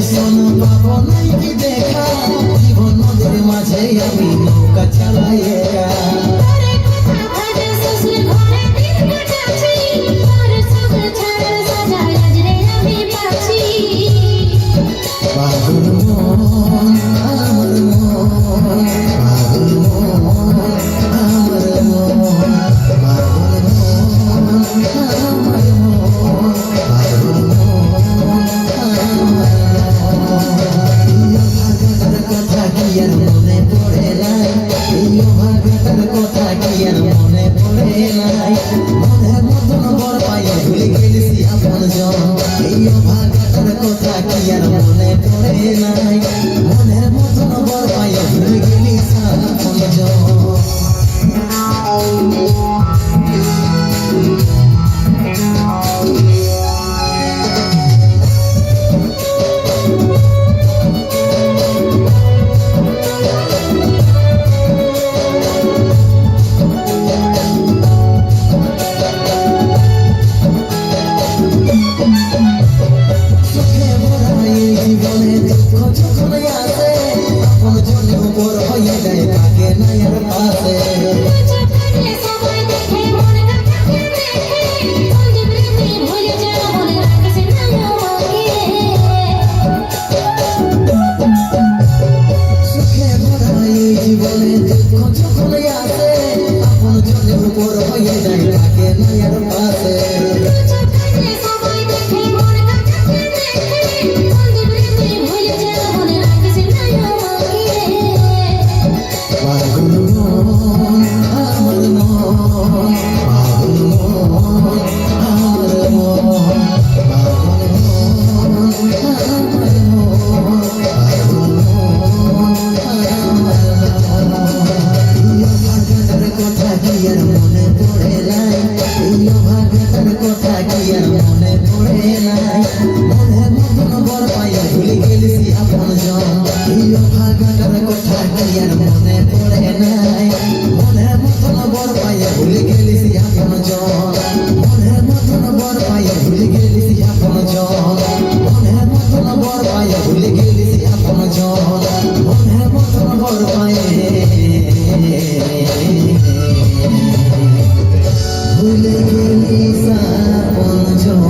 শোনো পাবো নাই কি দেখা, জীবন নদীর মাঝে আমি নৌকা চালাই একা। পাগল মন আমার মন, পাগল মন আমার মন, পাগল মন আমার মন, পাগল মন আমার মন। ভাগাটার কথা কি আর মনে পড়ে নাই, ভাগাটার কথা কি আর মনে পড়ে নাই, মনের মতন বর পাইয়া ভুলে গেছি আপন জন। ভাগাটার কথা কি আর মনে পড়ে নাই, মনের মতন বর পাইয়া ভুলে গেছি আপন জন। ভুলে গেলি আপন জন।